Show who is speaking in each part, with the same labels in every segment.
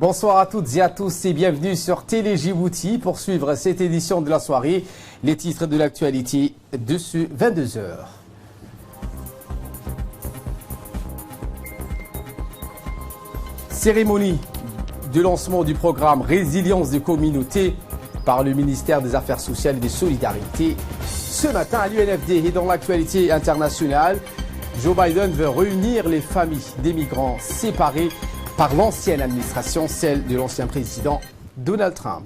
Speaker 1: Bonsoir à toutes et à tous et bienvenue sur Télé Djibouti pour suivre cette édition de la soirée. Les titres de l'actualité de ce 22h. Cérémonie de lancement du programme Résilience des communautés par le ministère des Affaires sociales et des Solidarités. Ce matin à l'UNFD et dans l'actualité internationale, Joe Biden veut réunir les familles des migrants séparés par l'ancienne administration, celle de l'ancien président Donald Trump.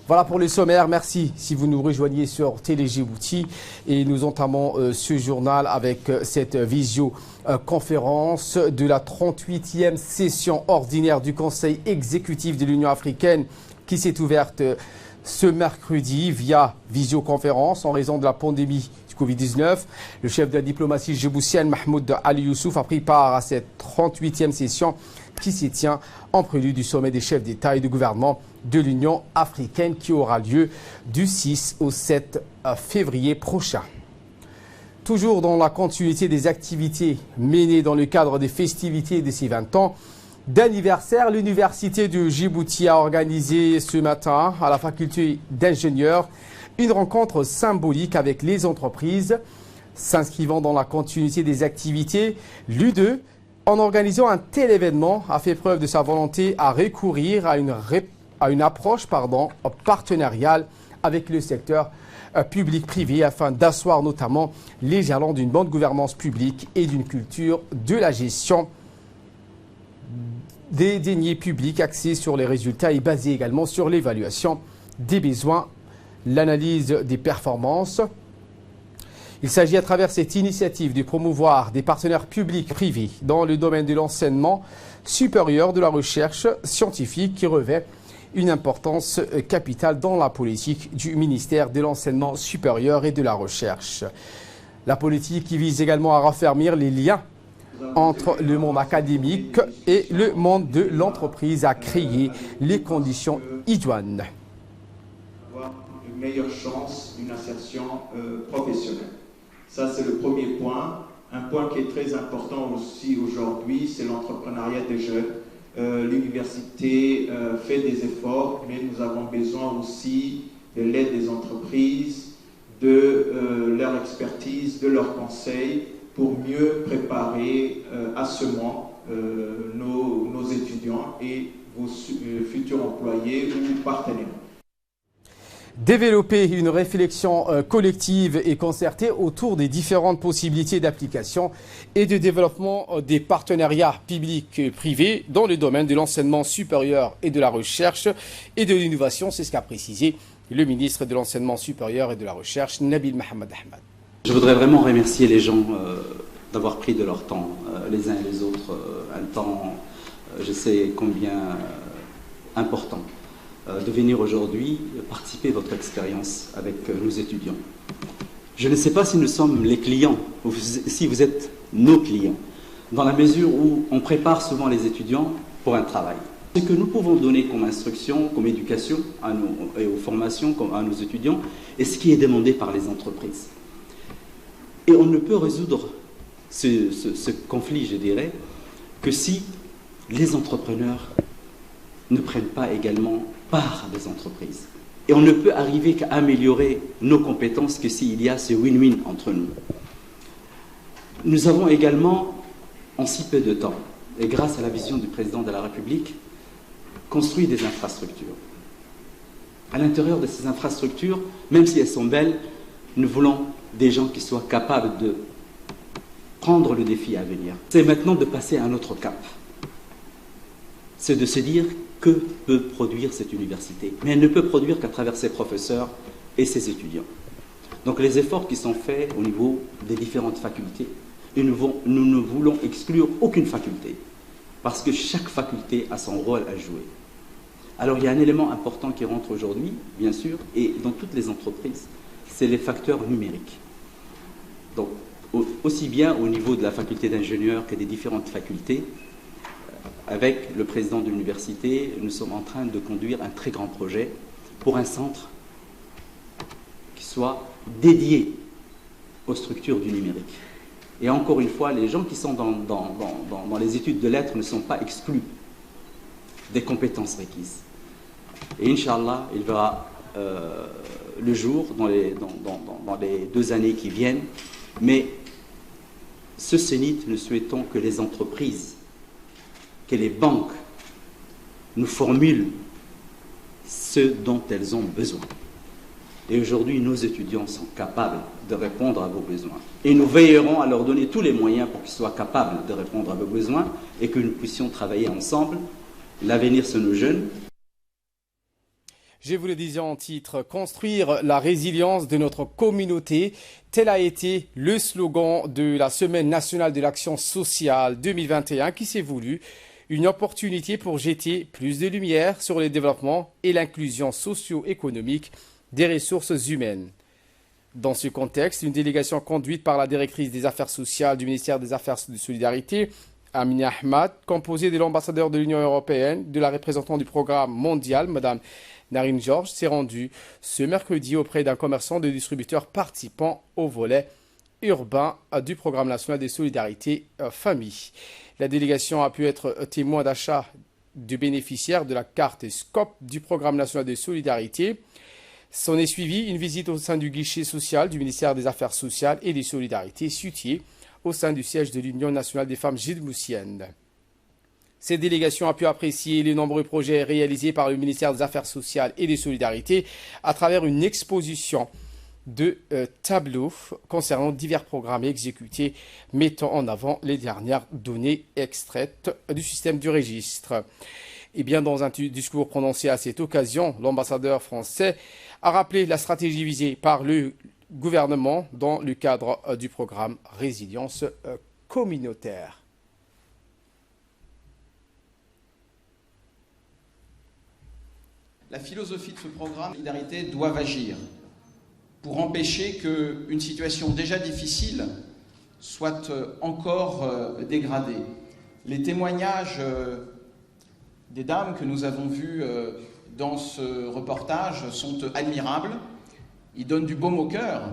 Speaker 1: Voilà pour le sommaire. Merci si vous nous rejoignez sur Télé Djibouti. Et nous entamons ce journal avec cette visioconférence de la 38e session ordinaire du Conseil exécutif de l'Union africaine qui s'est ouverte ce mercredi via visioconférence en raison de la pandémie du Covid-19. Le chef de la diplomatie djiboutienne, Mahmoud Ali Youssouf, a pris part à cette 38e session qui s'y tient en prélude du sommet des chefs d'État et de gouvernement de l'Union africaine qui aura lieu du 6 au 7 février prochain. Toujours dans la continuité des activités menées dans le cadre des festivités de ces 20 ans d'anniversaire, l'Université de Djibouti a organisé ce matin à la faculté d'ingénieurs une rencontre symbolique avec les entreprises. S'inscrivant dans la continuité des activités, l'U2, en organisant un tel événement, a fait preuve de sa volonté à recourir à une approche partenariale avec le secteur public-privé afin d'asseoir notamment les jalons d'une bonne gouvernance publique et d'une culture de la gestion des deniers publics axés sur les résultats et basés également sur l'évaluation des besoins, l'analyse des performances. Il s'agit à travers cette initiative de promouvoir des partenaires publics-privés dans le domaine de l'enseignement supérieur, de la recherche scientifique qui revêt une importance capitale dans la politique du ministère de l'enseignement supérieur et de la recherche. La politique qui vise également à raffermir les liens entre le monde académique et le monde de l'entreprise, à créer les conditions idoines.
Speaker 2: Avoir une meilleure chance d'une insertion professionnelle. Ça, c'est le premier point. Un point qui est très important aussi aujourd'hui, c'est l'entrepreneuriat des jeunes. L'université fait des efforts, mais nous avons besoin aussi de l'aide des entreprises, de leur expertise, de leurs conseils pour mieux préparer assurément nos étudiants et vos futurs employés ou partenaires.
Speaker 1: Développer une réflexion collective et concertée autour des différentes possibilités d'application et de développement des partenariats publics-privés dans le domaine de l'enseignement supérieur et de la recherche et de l'innovation. C'est ce qu'a précisé le ministre de l'Enseignement supérieur et de la Recherche, Nabil Mohamed Ahmed.
Speaker 3: Je voudrais vraiment remercier les gens d'avoir pris de leur temps, les uns et les autres, un temps, je sais combien important, de venir aujourd'hui participer à votre expérience avec nos étudiants. Je ne sais pas si nous sommes les clients ou si vous êtes nos clients, dans la mesure où on prépare souvent les étudiants pour un travail. Ce que nous pouvons donner comme instruction, comme éducation et aux formations à nos étudiants est ce qui est demandé par les entreprises. Et on ne peut résoudre ce conflit, je dirais, que si les entrepreneurs ne prennent pas également part des entreprises. Et on ne peut arriver qu'à améliorer nos compétences que s'il y a ce win-win entre nous. Nous avons également, en si peu de temps, et grâce à la vision du président de la République, construit des infrastructures. À l'intérieur de ces infrastructures, même si elles sont belles, nous voulons des gens qui soient capables de prendre le défi à venir. C'est maintenant de passer à un autre cap. C'est de se dire que peut produire cette université. Mais elle ne peut produire qu'à travers ses professeurs et ses étudiants. Donc les efforts qui sont faits au niveau des différentes facultés, et nous ne voulons exclure aucune faculté, parce que chaque faculté a son rôle à jouer. Alors il y a un élément important qui rentre aujourd'hui, bien sûr, et dans toutes les entreprises, c'est les facteurs numériques. Donc aussi bien au niveau de la faculté d'ingénieurs que des différentes facultés, avec le président de l'université, nous sommes en train de conduire un très grand projet pour un centre qui soit dédié aux structures du numérique. Et encore une fois, les gens qui sont dans les études de lettres ne sont pas exclus. des compétences requises. Et Inch'Allah, il verra le jour dans les 2 années qui viennent. Mais ce Zénith, nous souhaitons que les entreprises, que les banques nous formulent ce dont elles ont besoin. Et aujourd'hui, nos étudiants sont capables de répondre à vos besoins. Et nous veillerons à leur donner tous les moyens pour qu'ils soient capables de répondre à vos besoins et que nous puissions travailler ensemble. L'avenir, c'est nos jeunes.
Speaker 1: Je vous le disais en titre, construire la résilience de notre communauté. Tel a été le slogan de la Semaine nationale de l'action sociale 2021 qui s'est voulu une opportunité pour jeter plus de lumière sur le développement et l'inclusion socio-économique des ressources humaines. Dans ce contexte, une délégation conduite par la directrice des affaires sociales du ministère des Affaires de Solidarité, Amina Ahmad, composée de l'ambassadeur de l'Union européenne, de la représentante du programme mondial, Mme Narine Georges, s'est rendue ce mercredi auprès d'un commerçant de distributeurs participant au volet urbain du programme national de solidarité famille. La délégation a pu être témoin d'achat de bénéficiaires de la carte SCOP du programme national de solidarité. S'en est suivi une visite au sein du guichet social du ministère des Affaires sociales et des Solidarités situé au sein du siège de l'Union nationale des femmes djiboutiennes. Cette délégation a pu apprécier les nombreux projets réalisés par le ministère des Affaires sociales et des Solidarités à travers une exposition de tableaux concernant divers programmes exécutés, mettant en avant les dernières données extraites du système du registre. Et bien, dans un discours prononcé à cette occasion, l'ambassadeur français a rappelé la stratégie visée par le gouvernement dans le cadre du programme Résilience communautaire.
Speaker 4: La philosophie de ce programme Solidarité doit agir pour empêcher qu'une situation déjà difficile soit encore dégradée. Les témoignages des dames que nous avons vues dans ce reportage sont admirables. Ils donnent du baume au cœur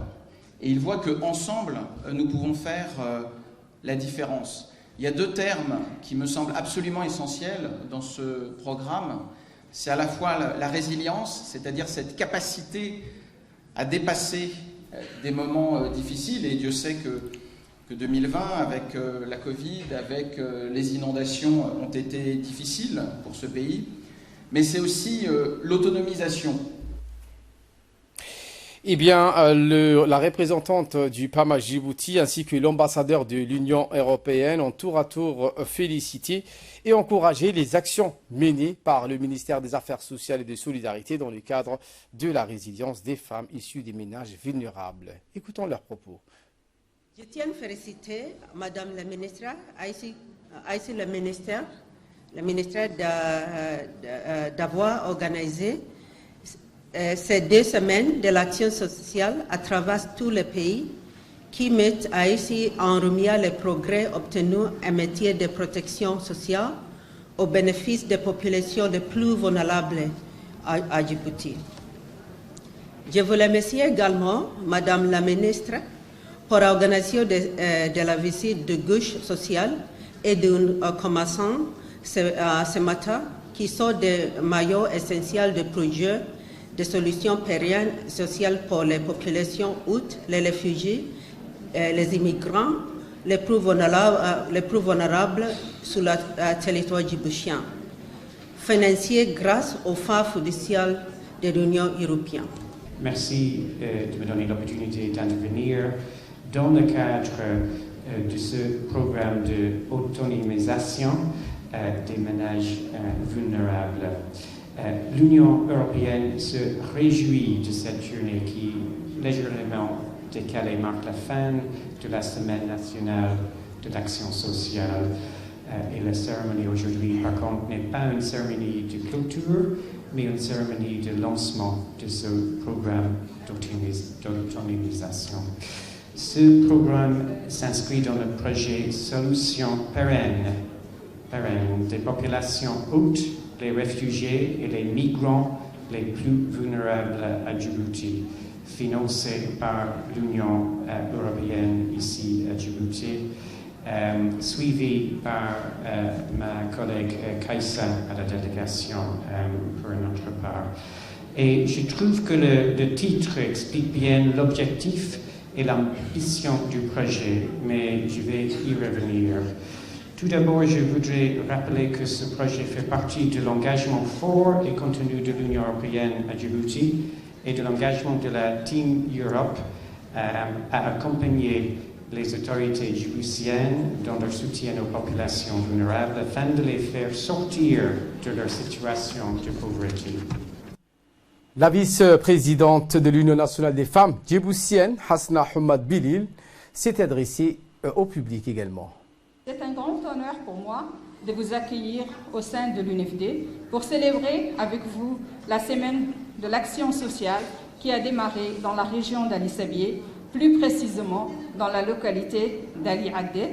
Speaker 4: et ils voient qu'ensemble, nous pouvons faire la différence. Il y a 2 termes qui me semblent absolument essentiels dans ce programme. C'est à la fois la résilience, c'est-à-dire cette capacité à dépasser des moments difficiles. Et Dieu sait que 2020, avec la Covid, avec les inondations, ont été difficiles pour ce pays. Mais c'est aussi l'autonomisation.
Speaker 1: Eh bien, la représentante du PAMA Djibouti ainsi que l'ambassadeur de l'Union européenne ont tour à tour félicité et encouragé les actions menées par le ministère des Affaires sociales et de Solidarité dans le cadre de la résilience des femmes issues des ménages vulnérables. Écoutons leurs propos.
Speaker 5: Je tiens à féliciter Madame la ministre, ainsi le ministère d'avoir organisé ces 2 semaines de l'action sociale à travers tous les pays qui mettent Haïti en lumière les progrès obtenus en matière de protection sociale au bénéfice des populations les plus vulnérables à Djibouti. Je vous remercie également, Madame la ministre, pour l'organisation de la visite de gauche sociale et de commerçants ce matin, qui sont des maillots essentiels de projets de solutions pérennes sociales pour les populations outre les réfugiés, les immigrants les plus vulnérables sur le territoire djiboutien, financés grâce au Fonds fiduciaire de l'Union européenne.
Speaker 6: Merci de me donner l'opportunité d'intervenir dans le cadre de ce programme d'autonomisation des ménages vulnérables. L'Union européenne se réjouit de cette journée qui, légèrement décalée, marque la fin de la Semaine nationale de l'action sociale. Et la cérémonie aujourd'hui, par contre, n'est pas une cérémonie de clôture, mais une cérémonie de lancement de ce programme d'autonomisation. Ce programme s'inscrit dans le projet Solutions pérennes des populations hautes, les réfugiés et les migrants les plus vulnérables à Djibouti, financé par l'Union européenne ici à Djibouti suivi par ma collègue Kaïssa à la délégation pour notre part. Et je trouve que le titre explique bien l'objectif et l'ambition du projet, mais je vais y revenir. Tout d'abord, je voudrais rappeler que ce projet fait partie de l'engagement fort et continu de l'Union européenne à Djibouti et de l'engagement de la Team Europe à accompagner les autorités djiboutiennes dans leur soutien aux populations vulnérables afin de les faire sortir de leur situation de pauvreté.
Speaker 1: La vice-présidente de l'Union nationale des femmes djiboutiennes, Hasna Hamad Bilil, s'est adressée au public également.
Speaker 7: C'est un grand honneur pour moi de vous accueillir au sein de l'UNFD pour célébrer avec vous la semaine de l'action sociale qui a démarré dans la région d'Ali Sabié, plus précisément dans la localité d'Ali Adé,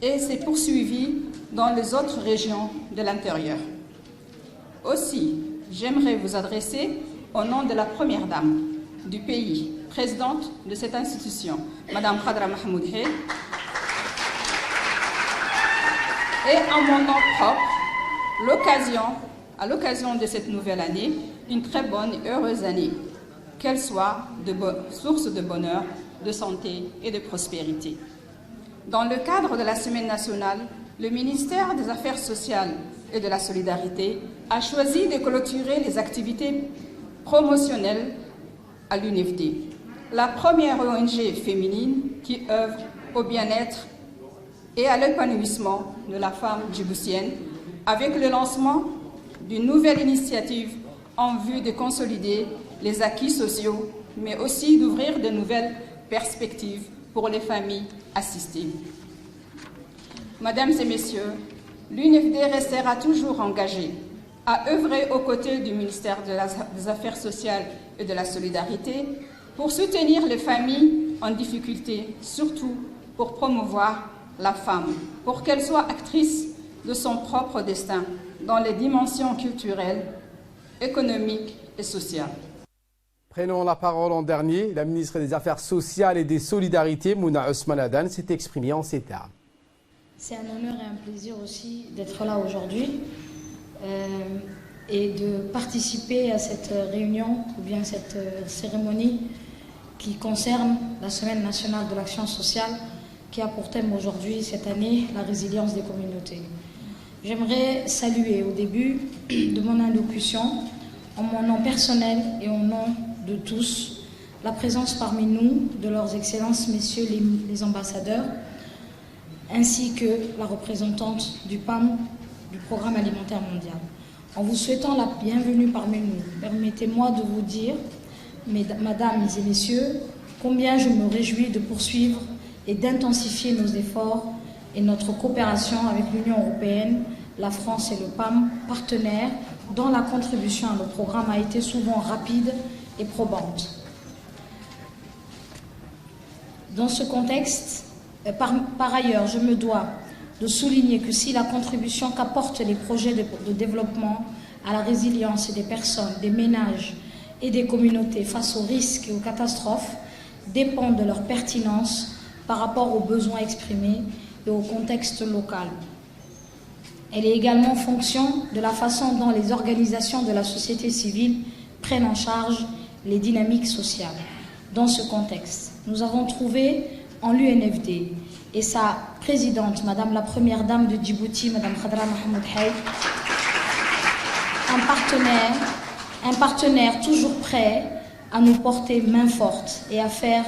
Speaker 7: et s'est poursuivi dans les autres régions de l'intérieur. Aussi, j'aimerais vous adresser au nom de la première dame du pays, présidente de cette institution, Madame Khadra Mahmoud Hay, et en mon nom propre, à l'occasion de cette nouvelle année, une très bonne et heureuse année, qu'elle soit source de bonheur, de santé et de prospérité. Dans le cadre de la Semaine nationale, le ministère des Affaires sociales et de la Solidarité a choisi de clôturer les activités promotionnelles à l'UNFD, la première ONG féminine qui œuvre au bien-être et à l'épanouissement de la femme djiboutienne, avec le lancement d'une nouvelle initiative en vue de consolider les acquis sociaux, mais aussi d'ouvrir de nouvelles perspectives pour les familles assistées. Mesdames et messieurs, l'UNFD restera toujours engagée à œuvrer aux côtés du ministère des Affaires sociales et de la Solidarité pour soutenir les familles en difficulté, surtout pour promouvoir la femme, pour qu'elle soit actrice de son propre destin dans les dimensions culturelles, économiques et sociales.
Speaker 1: Prenons la parole en dernier. La ministre des Affaires sociales et des Solidarités, Mouna Ousmane Adan, s'est exprimée en ces termes.
Speaker 8: C'est un honneur et un plaisir aussi d'être là aujourd'hui et de participer à cette réunion ou bien cette cérémonie qui concerne la Semaine nationale de l'action sociale qui a pour thème aujourd'hui, cette année, la résilience des communautés. J'aimerais saluer au début de mon allocution, en mon nom personnel et au nom de tous, la présence parmi nous de leurs excellences, messieurs les ambassadeurs, ainsi que la représentante du PAM, du Programme alimentaire mondial. En vous souhaitant la bienvenue parmi nous, permettez-moi de vous dire, mesdames et messieurs, combien je me réjouis de poursuivre et d'intensifier nos efforts et notre coopération avec l'Union européenne, la France et le PAM, partenaires, dont la contribution à nos programmes a été souvent rapide et probante. Dans ce contexte, par ailleurs, je me dois de souligner que si la contribution qu'apportent les projets de développement à la résilience des personnes, des ménages et des communautés face aux risques et aux catastrophes dépend de leur pertinence par rapport aux besoins exprimés et au contexte local. Elle est également fonction de la façon dont les organisations de la société civile prennent en charge les dynamiques sociales. Dans ce contexte, nous avons trouvé en l'UNFD et sa présidente, Madame la Première Dame de Djibouti, Madame Khadra Mahmoud Hay, un partenaire toujours prêt à nous porter main forte et à faire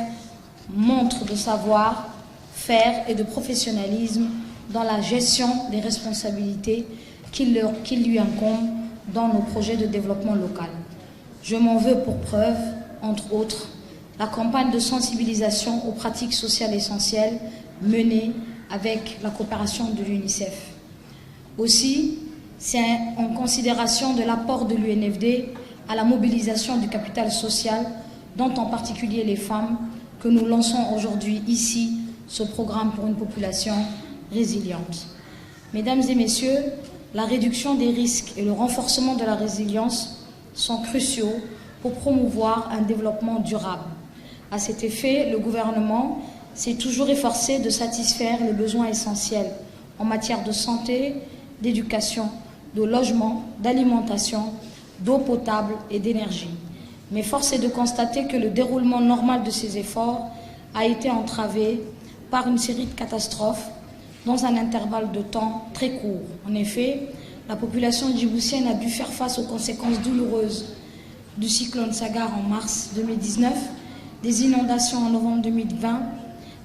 Speaker 8: montre de savoir-faire et de professionnalisme dans la gestion des responsabilités qui lui incombent dans nos projets de développement local. Je m'en veux pour preuve, entre autres, la campagne de sensibilisation aux pratiques sociales essentielles menée avec la coopération de l'UNICEF. Aussi, c'est en considération de l'apport de l'UNFD à la mobilisation du capital social, dont en particulier les femmes, que nous lançons aujourd'hui ici ce programme pour une population résiliente. Mesdames et messieurs, la réduction des risques et le renforcement de la résilience sont cruciaux pour promouvoir un développement durable. À cet effet, le gouvernement s'est toujours efforcé de satisfaire les besoins essentiels en matière de santé, d'éducation, de logement, d'alimentation, d'eau potable et d'énergie. Mais force est de constater que le déroulement normal de ces efforts a été entravé par une série de catastrophes dans un intervalle de temps très court. En effet, la population djiboutienne a dû faire face aux conséquences douloureuses du cyclone Sagar en mars 2019, des inondations en novembre 2020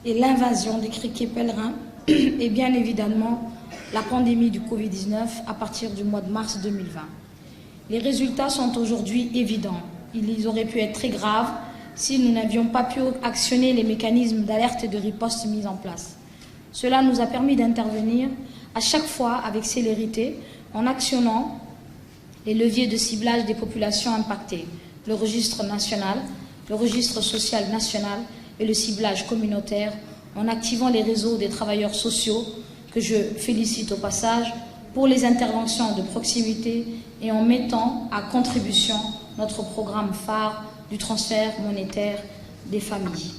Speaker 8: et l'invasion des criquets pèlerins et bien évidemment la pandémie du Covid-19 à partir du mois de mars 2020. Les résultats sont aujourd'hui évidents. Ils auraient pu être très graves si nous n'avions pas pu actionner les mécanismes d'alerte et de riposte mis en place. Cela nous a permis d'intervenir à chaque fois avec célérité en actionnant les leviers de ciblage des populations impactées, le registre national, le registre social national et le ciblage communautaire, en activant les réseaux des travailleurs sociaux, que je félicite au passage, pour les interventions de proximité et en mettant à contribution notre programme phare du transfert monétaire des familles.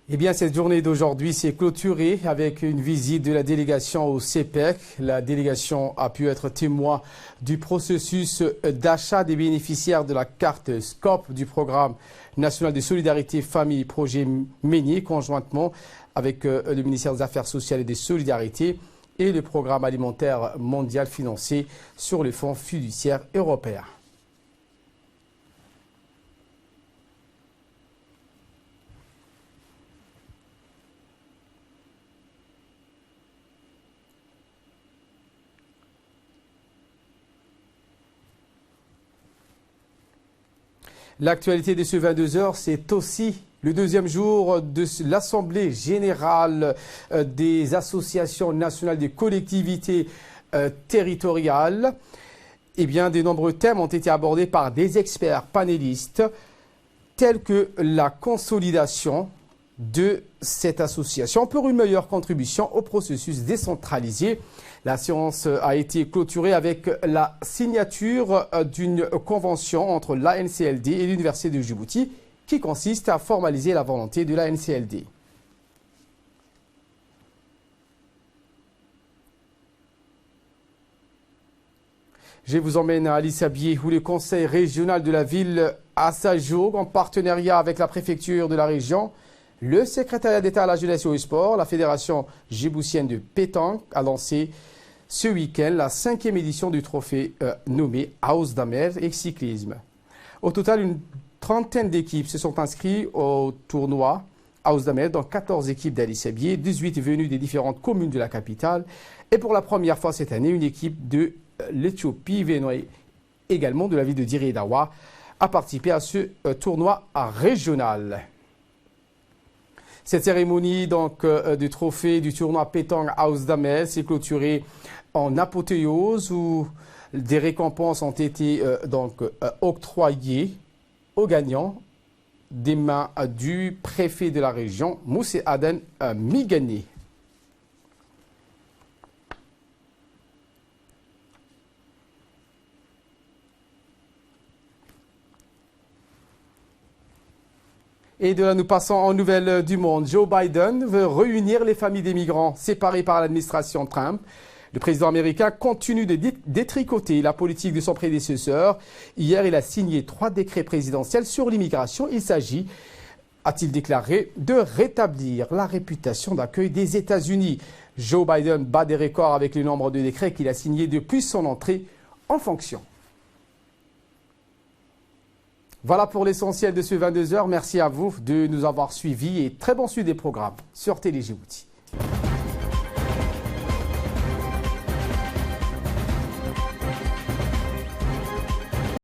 Speaker 1: Eh bien, cette journée d'aujourd'hui s'est clôturée avec une visite de la délégation au CEPEC. La délégation a pu être témoin du processus d'achat des bénéficiaires de la carte SCOP du programme national de solidarité famille projet mené conjointement avec le ministère des Affaires sociales et des Solidarités et le programme alimentaire mondial financé sur le fonds fiduciaire européen. L'actualité de ce 22h, c'est aussi le deuxième jour de l'Assemblée générale des associations nationales des collectivités territoriales. Eh bien, de nombreux thèmes ont été abordés par des experts panélistes, tels que la consolidation de cette association pour une meilleure contribution au processus décentralisé. La séance a été clôturée avec la signature d'une convention entre l'ANCLD et l'Université de Djibouti qui consiste à formaliser la volonté de l'ANCLD. Je vous emmène à Alisabié où le conseil régional de la ville Assajoug, en partenariat avec la préfecture de la région, le secrétariat d'État à la jeunesse et au sport, la fédération djiboutienne de pétanque a lancé ce week-end la 5e édition du trophée nommé House d'Amer et cyclisme. Au total, une trentaine d'équipes se sont inscrites au tournoi House d'Amer dans 14 équipes d'Alisabié, 18 venues des différentes communes de la capitale. Et pour la première fois cette année, une équipe de l'Éthiopie venant également de la ville de Dire Dawa a participé à ce tournoi régional. Cette cérémonie donc, du trophée du tournoi pétanque House d'Amer s'est clôturée en apothéose où des récompenses ont été octroyées aux gagnants des mains du préfet de la région, Moussé Aden Migani. Et de là, nous passons en nouvelles du monde. Joe Biden veut réunir les familles des migrants séparées par l'administration Trump. Le président américain continue de détricoter la politique de son prédécesseur. Hier, il a signé 3 décrets présidentiels sur l'immigration. Il s'agit, a-t-il déclaré, de rétablir la réputation d'accueil des États-Unis. Joe Biden bat des records avec le nombre de décrets qu'il a signés depuis son entrée en fonction. Voilà pour l'essentiel de ce 22h. Merci à vous de nous avoir suivis et très bon suivi des programmes sur Télé Djibouti.